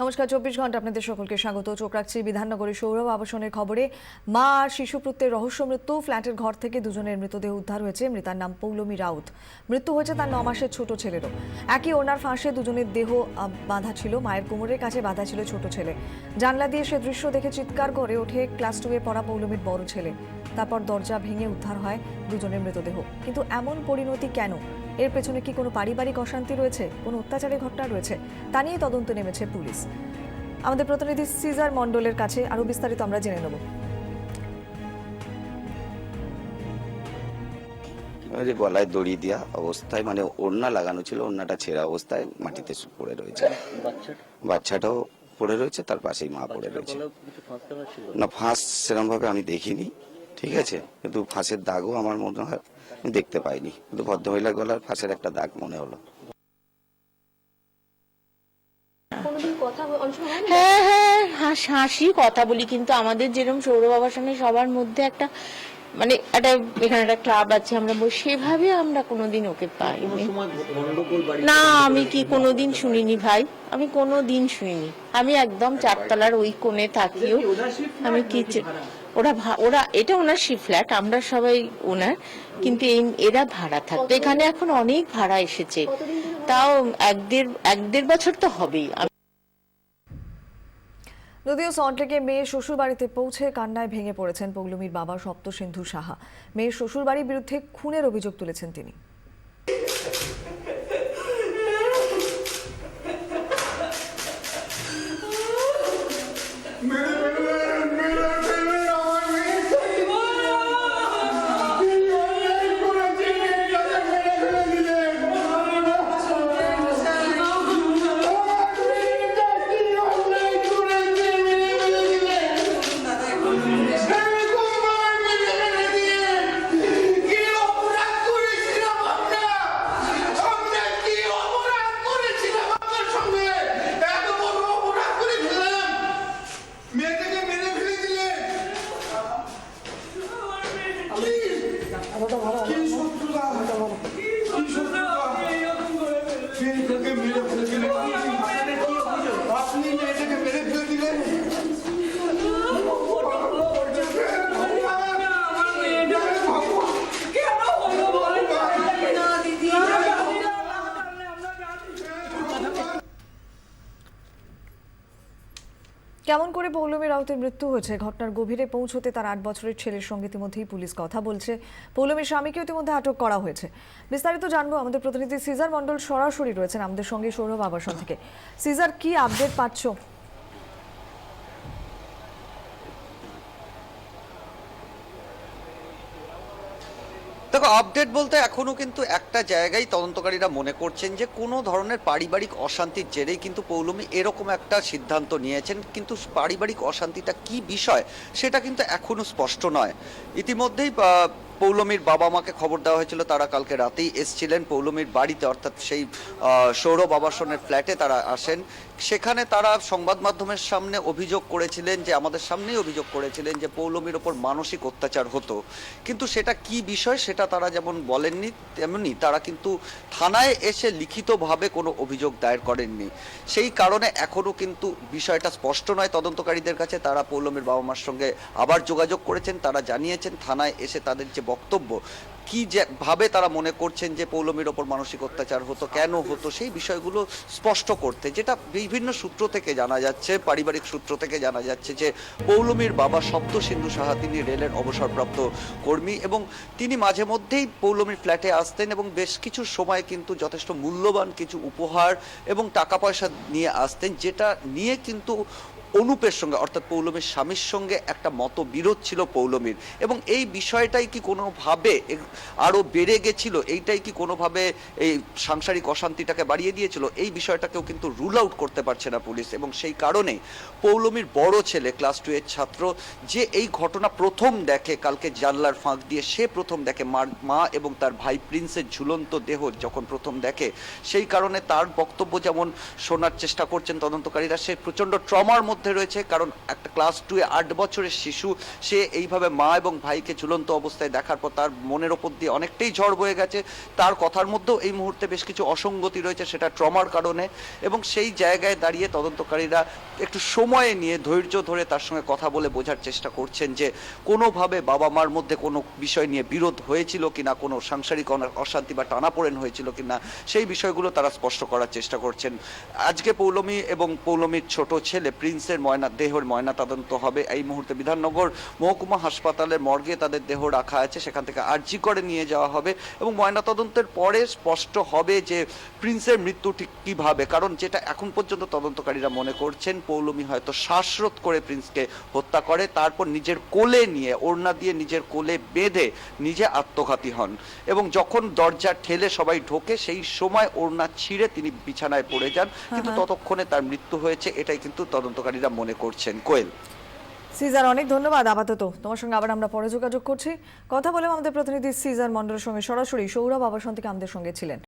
নমস্কার, 24 ঘন্টা আপনাদের সকলকে স্বাগত। চোখ রাখছি বিধাননগরের সৌরভ আবাসনের খবরে। মা আর শিশু পুত্রের রহস্য মৃত্যু। ফ্ল্যাটের ঘর থেকে দুজনের মৃতদেহ উদ্ধার হয়েছে। মৃতার নাম পৌলমী রাউত। মৃত্যু হয়েছে তার 9 মাসের ছোট ছেলেরও। একই ওনার ফাঁসে দুজনের দেহ বাঁধা ছিল। মায়ের কোমরের কাছে বাঁধা ছিল ছোট ছেলে। জানলা দিয়ে সে দৃশ্য দেখে চিৎকার করে ওঠে ক্লাস 2 এ পড়া পৌলমীর বড় ছেলে। তারপর দরজা ভেঙে উদ্ধার হয় দুজনের মৃতদেহ। কিন্তু এমন পরিণতি কেন? এর পেছনে কি কোনো পারিবারিক অশান্তি রয়েছে, কোনো অত্যাচারের ঘটনা রয়েছে? তা নিয়ে তদন্ত নেমেছে পুলিশ। আমাদের প্রতিনিধি সিজার মণ্ডলের কাছে আরো বিস্তারিত আমরা জেনে নেব। গলায় দড়ি দেওয়া অবস্থায়, মানে ওড়না লাগানো ছিল, ওড়নাটা ছেঁড়া অবস্থায় মাটিতে পড়ে রয়েছে। বাচ্চাটাও পড়ে রয়েছে, তার পাশেই মা পড়ে রয়েছে। না, ফাঁস সেরকম ভাবে আমি দেখিনি, ঠিক আছে, কিন্তু ফাঁসের দাগও আমার মনে হয় আমি দেখতে পাইনি, কিন্তু ভদ্রমহিলার গলার ফাঁসের একটা দাগ মনে হলো। হ্যাঁ হ্যাঁ, হাসি কথা বলি, কিন্তু আমাদের যেরকম সৌরভ আবাসনে সবার মধ্যে একটা মানে একটা এখানে একটা ক্লাব আছে, আমরা সেভাবে আমরা কোনোদিন ওকে পাইনি। না, আমি কি কোনোদিন শুনিনি ভাই, আমি কোনোদিন শুনিনি। আমি একদম 4 তলার ওই কোণে থাকিও আমি কি ওরা এটা ওনারশিপ ফ্ল্যাট, আমরা সবাই ওনার, কিন্তু এরা ভাড়া থাকতো এখানে। এখন অনেক ভাড়া এসেছে, তাও এক দেড় বছর তো হবেই। যদিও সল্টলেকে মেয়ের শ্বশুর বাড়িতে পৌঁছে কান্নায় ভেঙে পড়েছেন পৌলমীর বাবা সপ্তসিন্ধু সাহা। মেয়ের শ্বশুর বাড়ির বিরুদ্ধে খুনের অভিযোগ তুলেছেন তিনি। কেমন করে পৌলমী রাউতের মৃত্যু হয়েছে, ঘটনার গভীরে পৌঁছতে তার 8 বছরের ছেলের সঙ্গে ইতিমধ্যেই পুলিশ কথা বলছে। পৌলমীর স্বামীকে ইতিমধ্যে আটক করা হয়েছে। বিস্তারিত জানবো, আমাদের প্রতিনিধি সিজার মণ্ডল সরাসরি রয়েছেন আমাদের সঙ্গে সৌরভ আবাসন থেকে। সিজার, কি আপডেট পাচ্ছ? দেখো, আপডেট বলতে এখনো কিন্তু একটা জায়গায় তদন্তকারীরা মনে করছেন যে কোনো ধরনের পারিবারিক অশান্তির জেরেই কিন্তু পৌলমী এরকম একটা সিদ্ধান্ত নিয়েছেন, কিন্তু পারিবারিক অশান্তিটা কি বিষয় সেটা কিন্তু এখনো স্পষ্ট নয়। ইতিমধ্যেই পৌলমীর বাবা মাকে খবর দেওয়া হয়েছিল, তারা কালকে রাতেই এসছিলেন পৌলমীর বাড়িতে, অর্থাৎ সেই সৌরভ আবাসনের ফ্ল্যাটে তারা আসেন। সেখানে তারা সংবাদ মাধ্যমের সামনে অভিযোগ করেছিলেন, যে আমাদের সামনেই অভিযোগ করেছিলেন যে পৌলমীর ওপর মানসিক অত্যাচার হতো, কিন্তু সেটা কি বিষয় সেটা তারা যেমন বলেননি, তেমনি তারা কিন্তু থানায় এসে লিখিতভাবে কোনো অভিযোগ দায়ের করেননি। সেই কারণে এখনও কিন্তু বিষয়টা স্পষ্ট নয় তদন্তকারীদের কাছে। তারা পৌলমীর বাবা মার সঙ্গে আবার যোগাযোগ করেছেন, তারা জানিয়েছেন থানায় এসে তাদের যে বক্তব্য, কি যে ভাবে তারা মনে করছেন যে পৌলমীর ওপর মানসিক অত্যাচার হতো, কেন হতো, সেই বিষয়গুলো স্পষ্ট করতে। যেটা বিভিন্ন সূত্র থেকে জানা যাচ্ছে, পারিবারিক সূত্র থেকে জানা যাচ্ছে যে পৌলমীর বাবা সপ্তসিন্ধু সাহা, তিনি রেলের অবসরপ্রাপ্ত কর্মী, এবং তিনি মাঝে মধ্যেই পৌলমীর ফ্ল্যাটে আসতেন এবং বেশ কিছু সময় কিন্তু যথেষ্ট মূল্যবান কিছু উপহার এবং টাকা পয়সা নিয়ে আসতেন, যেটা নিয়ে কিন্তু অনুপের সঙ্গে, অর্থাৎ পৌলমীর স্বামীর সঙ্গে একটা মতবিরোধ ছিল পৌলমীর, এবং এই বিষয়টাই কি কোনোভাবে আরও বেড়ে গেছিল, এইটাই কি কোনোভাবে এই সাংসারিক অশান্তিটাকে বাড়িয়ে দিয়েছিল, এই বিষয়টাকেও কিন্তু রুল আউট করতে পারছে না পুলিশ। এবং সেই কারণে পৌলমীর বড় ছেলে, ক্লাস 2 এর ছাত্র, যে এই ঘটনা প্রথম দেখে কালকে জানলার ফাঁক দিয়ে, সে প্রথম দেখে মা এবং তার ভাই প্রিন্সের ঝুলন্ত দেহ যখন প্রথম দেখে, সেই কারণে তার বক্তব্য যেমন শোনার চেষ্টা করছেন তদন্তকারীরা, সে প্রচণ্ড ট্রমার মধ্যে মধ্যে রয়েছে, কারণ একটা ক্লাস 2 এ 8 বছরের শিশু, সে এইভাবে মা এবং ভাইকে ঝুলন্ত অবস্থায় দেখার পর তার মনের ওপর দিয়ে অনেকটাই ঝড় বয়ে গেছে। তার কথার মধ্যেও এই মুহূর্তে বেশ কিছু অসঙ্গতি রয়েছে, সেটা ট্রমার কারণে, এবং সেই জায়গায় দাঁড়িয়ে তদন্তকারীরা একটু সময় নিয়ে ধৈর্য ধরে তার সঙ্গে কথা বলে বোঝার চেষ্টা করছেন যে কোনোভাবে বাবা মার মধ্যে কোনো বিষয় নিয়ে বিরোধ হয়েছিল কিনা, কোনো সাংসারিক অশান্তি বা টানাপোড়েন হয়েছিল কিনা, সেই বিষয়গুলো তারা স্পষ্ট করার চেষ্টা করছেন। আজকে পৌলমী এবং পৌলমীর ছোট ছেলে প্রিন্সের দেহের ময়না তদন্ত হবে। এই মুহূর্তে বিধাননগর মহকুমা হাসপাতালের মর্গে তাদের দেহ রাখা আছে, সেখান থেকে আরজি করে নিয়ে যাওয়া হবে এবং ময়না তদন্তের পরে স্পষ্ট হবে যে প্রিন্সের মৃত্যু ঠিক কিভাবে। কারণ যেটা এখন পর্যন্ত তদন্তকারীরা মনে করছেন, পৌলমী হয়তো শ্বাসরোধ করে প্রিন্সকে হত্যা করে, তারপর নিজের কোলে নিয়ে, ওড়না দিয়ে নিজের কোলে বেঁধে নিজে আত্মঘাতী হন, এবং যখন দরজা ঠেলে সবাই ঢোকে সেই সময় ওড়না ছিঁড়ে তিনি বিছানায় পড়ে যান, কিন্তু ততক্ষণে তার মৃত্যু হয়েছে, এটাই কিন্তু তদন্তকারীরা মনে করছেন। কোয়েল। সিজার, অনেক ধন্যবাদ। আপাতত তোমার সঙ্গে আবার আমরা পরে যোগাযোগ করছি। কথা বলে আমাদের প্রতিনিধি সিজার মন্ডলের সঙ্গে সরাসরি সৌরভ আবাসন থেকে আমাদের সঙ্গে ছিলেন।